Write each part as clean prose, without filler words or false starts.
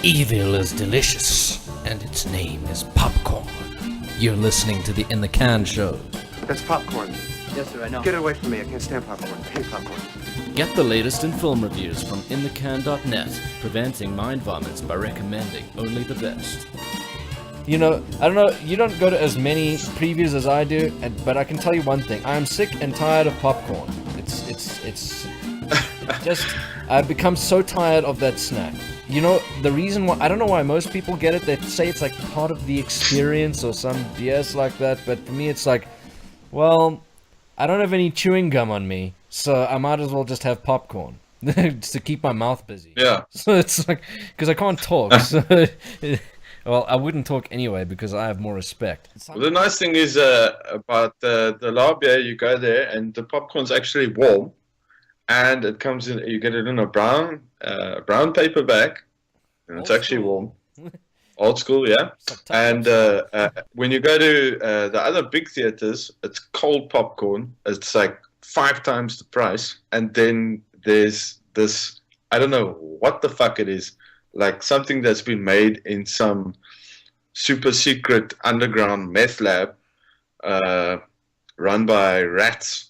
Evil is delicious, and its name is popcorn. You're listening to the In the Can show. That's popcorn. Yes, sir, I know. Get it away from me. I can't stand popcorn. I hate popcorn. Get the latest in film reviews from inthecan.net, preventing mind vomits by recommending only the best. You know, I don't know, you don't go to as many previews as I do, but I can tell you one thing. I'm sick and tired of popcorn. It's just, I've become so tired of that snack. You know, the reason why, I don't know why most people get it, they say it's like part of the experience or some BS like that, but for me it's like, well, I don't have any chewing gum on me, so I might as well just have popcorn. Just to keep my mouth busy. Yeah. So it's like, because I can't talk, so, well, I wouldn't talk anyway because I have more respect. Well, the nice thing is about the labia, you go there and the popcorn's actually warm, and it comes in. You get it in a brown paper bag, and it's actually warm. Old school, yeah. And when you go to the other big theaters, it's cold popcorn. It's like 5 times the price, and then there's this. I don't know what the fuck it is. Like something that's been made in some super secret underground meth lab run by rats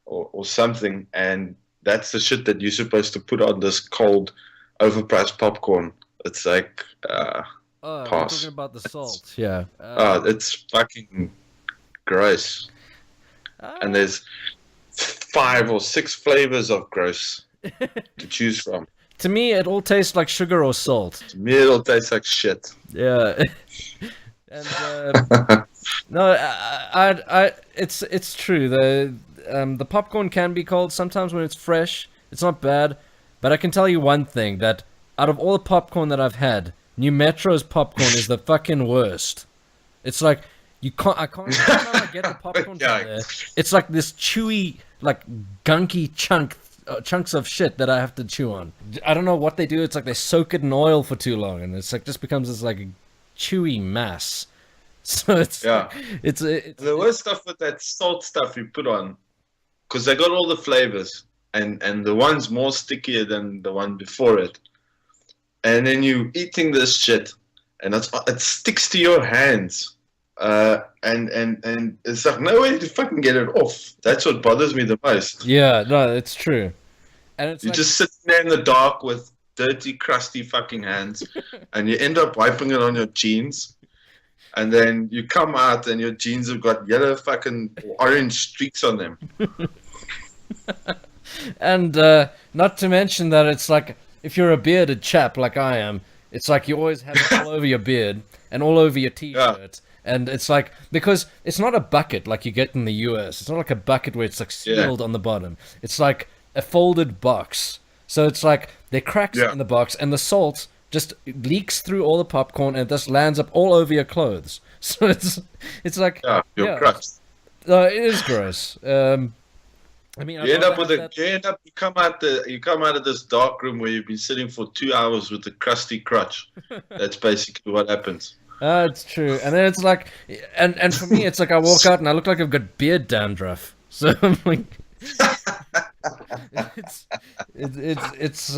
or something, and that's the shit that you're supposed to put on this cold, overpriced popcorn. It's like we're pass. talking about the salt, yeah. It's fucking gross. And there's 5 or 6 flavors of gross to choose from. To me, it all tastes like sugar or salt. To me, it'll taste like shit. Yeah. And no, it's true. The popcorn can be cold sometimes when it's fresh. It's not bad, but I can tell you one thing: that out of all the popcorn that I've had, New Metro's popcorn is the fucking worst. It's like I can't. Every time I get the popcorn from there, it's like this chewy, like gunky chunks of shit that I have to chew on. I don't know what they do. It's like they soak it in oil for too long, and it's like just becomes this like chewy mass. So it's it's the worst stuff with that salt stuff you put on, because they got all the flavors, and the one's more stickier than the one before it, and then you eating this shit, and it sticks to your hands. And it's like no way to fucking get it off. That's what bothers me the most. Yeah, no, it's true. And it's you're like, just sitting there in the dark with dirty, crusty fucking hands, and you end up wiping it on your jeans, and then you come out and your jeans have got yellow fucking orange streaks on them. And not to mention that it's like if you're a bearded chap like I am, it's like you always have it all over your beard and all over your t-shirt. Yeah. And it's like, because it's not a bucket like you get in the US. It's not like a bucket where it's like sealed on the bottom. It's like a folded box. So it's like there are cracks in the box, and the salt just leaks through all the popcorn, and it just lands up all over your clothes. So it's like you're crushed. It is gross. I mean, you come out of this dark room where you've been sitting for 2 hours with a crusty crutch. That's basically what happens. It's true. And then it's like, and for me, it's like I walk out and I look like I've got beard dandruff. So I'm like, it's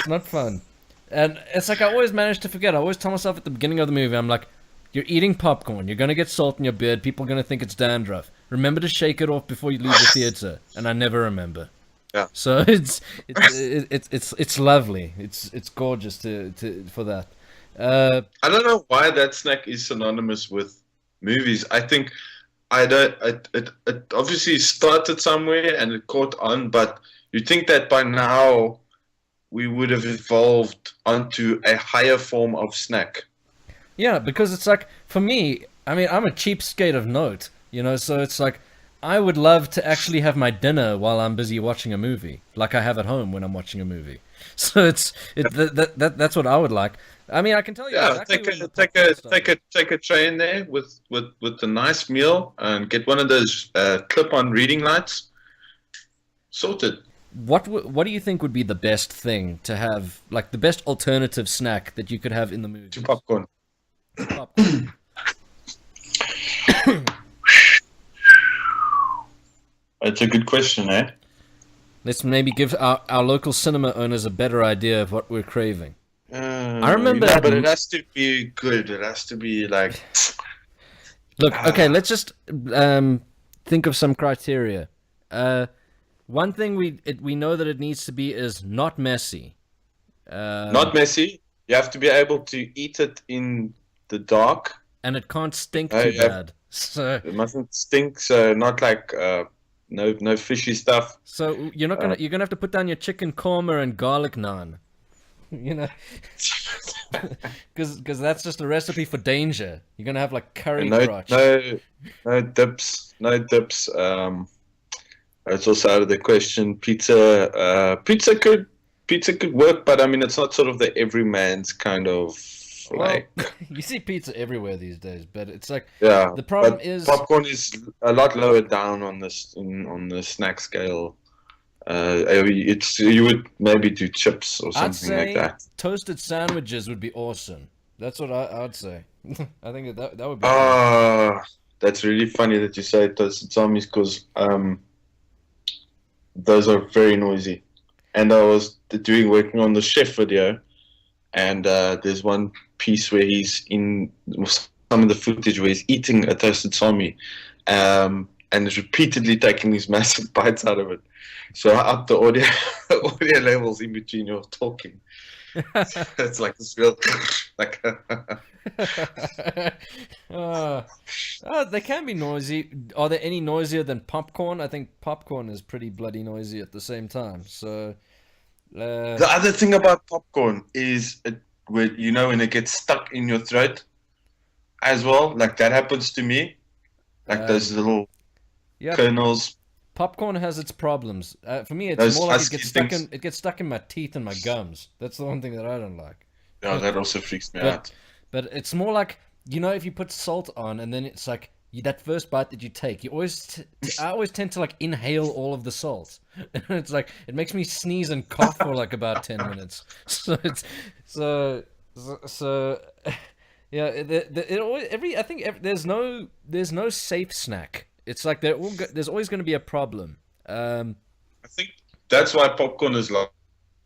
not fun. And it's like I always manage to forget. I always tell myself at the beginning of the movie, I'm like, you're eating popcorn. You're gonna get salt in your beard. People are gonna think it's dandruff. Remember to shake it off before you leave the theater. And I never remember. Yeah. So it's lovely. It's gorgeous for that. I don't know why that snack is synonymous with movies. I think it obviously started somewhere and it caught on, but you think that by now we would have evolved onto a higher form of snack. Yeah, because it's like, for me, I mean, I'm a cheapskate of note, you know, so it's like, I would love to actually have my dinner while I'm busy watching a movie, like I have at home when I'm watching a movie. So that's what I would like. I mean, I can tell you. Yeah, take a train there with a nice meal and get one of those clip-on reading lights. Sorted. What do you think would be the best thing to have, like the best alternative snack that you could have in the movie? To popcorn. That's a good question, eh? Let's maybe give our local cinema owners a better idea of what we're craving. I remember but it has to be good. It has to be like. Look, okay, let's just think of some criteria. One thing we know that it needs to be is not messy. Not messy. You have to be able to eat it in the dark. And it can't stink too bad. So it mustn't stink. So not like no fishy stuff. So you're gonna have to put down your chicken korma and garlic naan. You know, because that's just a recipe for danger. You're gonna have like curry crotch. No dips. It's also out of the question. Pizza could work, but I mean it's not sort of the everyman's kind of like. Well, you see pizza everywhere these days, but it's like yeah. The problem is popcorn is a lot lower down on this on the snack scale. You would maybe do chips or something like that. Toasted sandwiches would be awesome. That's what I'd say. I think that would be. That's really funny that you say toasted zombies because those are very noisy. And I was working on the chef video, and there's one piece where he's in some of the footage where he's eating a toasted zombie, and is repeatedly taking these massive bites out of it. So I upped the audio levels in between your talking. It's like this real like. They can be noisy. Are they any noisier than popcorn? I think popcorn is pretty bloody noisy at the same time. So the other thing about popcorn is when it gets stuck in your throat as well. Like that happens to me. Like those little kernels. Popcorn has its problems. For me, it's Those more like husky it gets stuck in my teeth and my gums. That's the one thing that I don't like. Yeah, that also freaks me out. But it's more like, if you put salt on and then it's like that first bite that you take, I always tend to like inhale all of the salt. And it's like it makes me sneeze and cough for like about 10 minutes. So yeah, I think there's no safe snack. It's like there's always going to be a problem. I think that's why popcorn has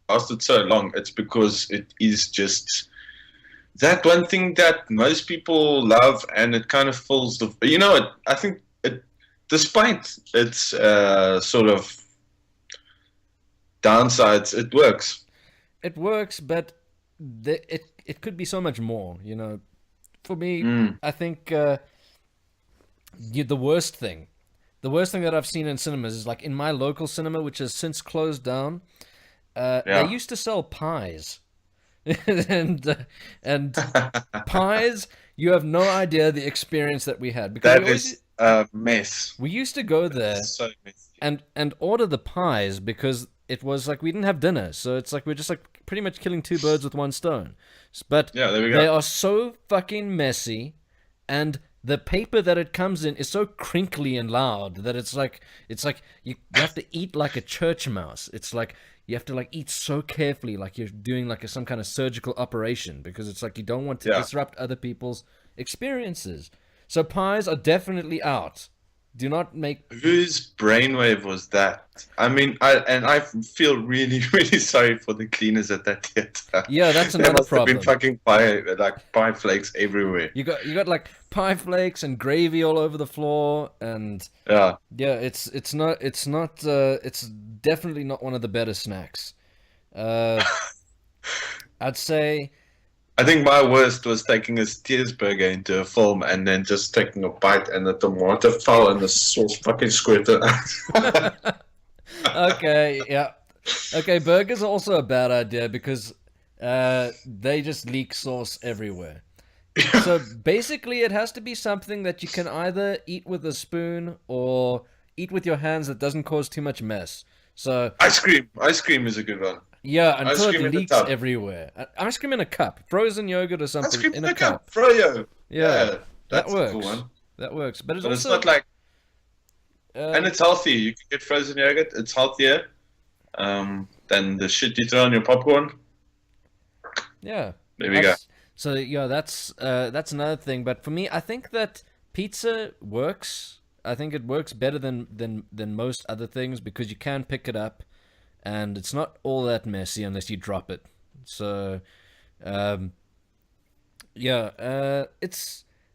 lasted so long. It's because it is just that one thing that most people love, and it kind of fills the. I think despite its sort of downsides, it works. It works, but it could be so much more. For me, I think the worst thing that I've seen in cinemas is like in my local cinema, which has since closed down. They used to sell pies. and pies, you have no idea the experience that we had, because that is a mess. We used to go there so and order the pies because it was like we didn't have dinner, so it's like we're just like pretty much killing two birds with one stone. But yeah, there we go. They are so fucking messy, and the paper that it comes in is so crinkly and loud that it's like you have to eat like a church mouse. It's like you have to like eat so carefully, like you're doing like some kind of surgical operation, because it's like you don't want to disrupt other people's experiences. So pies are definitely out. Do not make. Whose brainwave was that? I mean, I feel really, really sorry for the cleaners at that theater. Yeah, that's another problem. There must have been fucking pie flakes everywhere. You got like pie flakes and gravy all over the floor, and it's definitely not one of the better snacks. I'd say. I think my worst was taking a Steersburger into a film and then just taking a bite and the tomato fell and the sauce fucking squirted out. Okay, yeah. Okay, burgers are also a bad idea because they just leak sauce everywhere. So basically it has to be something that you can either eat with a spoon or eat with your hands that doesn't cause too much mess. So ice cream is a good one. Yeah, until it leaks everywhere. Ice cream in a cup, frozen yogurt or something. Ice cream in a cup. Froyo. Yeah, that that's works. a cool one. That works, but it's not like. And it's healthy. You can get frozen yogurt. It's healthier than the shit you throw on your popcorn. Yeah. There we go. So yeah, that's another thing. But for me, I think that pizza works. I think it works better than most other things because you can pick it up. And it's not all that messy unless you drop it. So,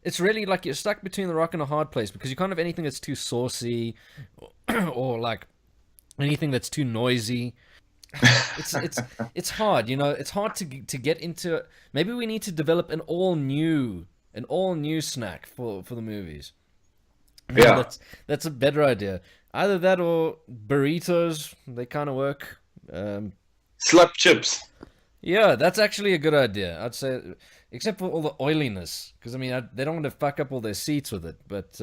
It's really like you're stuck between the rock and a hard place because you can't have anything that's too saucy, or like anything that's too noisy. It's hard, you know. It's hard to get into. Maybe we need to develop an all new snack for the movies. Yeah. That's a better idea. Either that or burritos. They kind of work. Slap chips. Yeah, that's actually a good idea. I'd say, except for all the oiliness, because I mean, they don't want to fuck up all their seats with it. But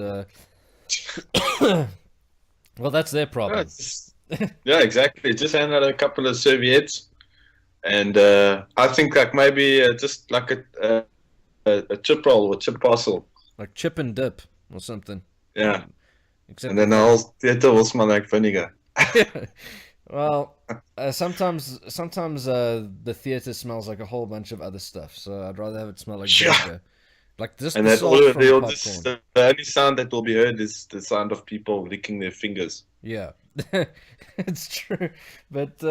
well, that's their problem. Yeah, exactly. Just hand out a couple of serviettes, and I think like maybe just like a chip roll or chip parcel. Like chip and dip or something. Yeah. Except And then the whole theater will smell like vinegar. well, sometimes the theater smells like a whole bunch of other stuff, so I'd rather have it smell like vinegar. Like this. And the that salt from the popcorn. the only sound that will be heard is the sound of people licking their fingers. Yeah, it's true. But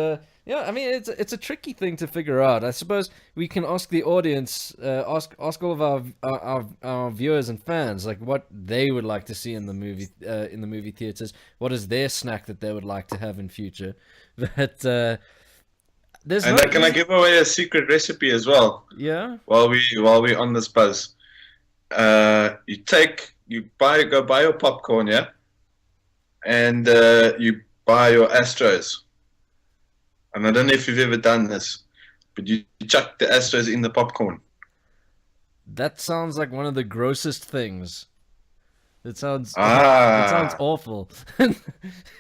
yeah, I mean, it's a tricky thing to figure out. I suppose we can ask the audience, ask all of our viewers and fans, like what they would like to see in the movie theaters. What is their snack that they would like to have in future? But there's And can I give away a secret recipe as well? Yeah. While we on this buzz, you go buy your popcorn, yeah, and you buy your Astros. And I don't know if you've ever done this, but you chuck the Astros in the popcorn. That sounds like one of the grossest things. It sounds awful.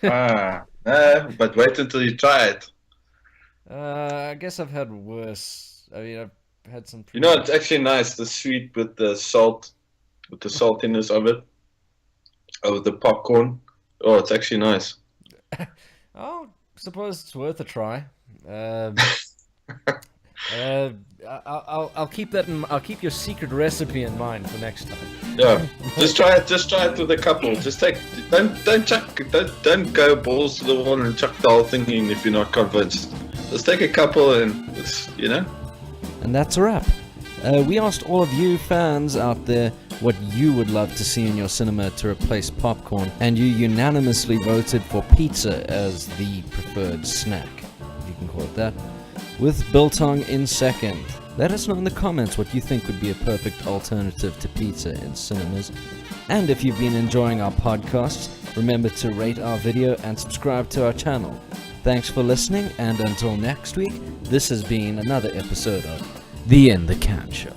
But wait until you try it. I guess I've had worse. I mean, I've had some. You know, it's actually nice, the sweet with the salt, with the saltiness of it, of the popcorn. Oh, it's actually nice. Oh, suppose it's worth a try. I'll keep that I'll keep your secret recipe in mind for next time. Yeah, just try it with a couple. Just don't go balls to the wall and chuck the whole thing in if you're not convinced. Just take a couple and And that's a wrap. We asked all of you fans out there what you would love to see in your cinema to replace popcorn, and you unanimously voted for pizza as the preferred snack, if you can call it that, with biltong in second. Let us know in the comments what you think would be a perfect alternative to pizza in cinemas. And if you've been enjoying our podcasts, remember to rate our video and subscribe to our channel. Thanks for listening, and until next week, this has been another episode of The In the Can Show.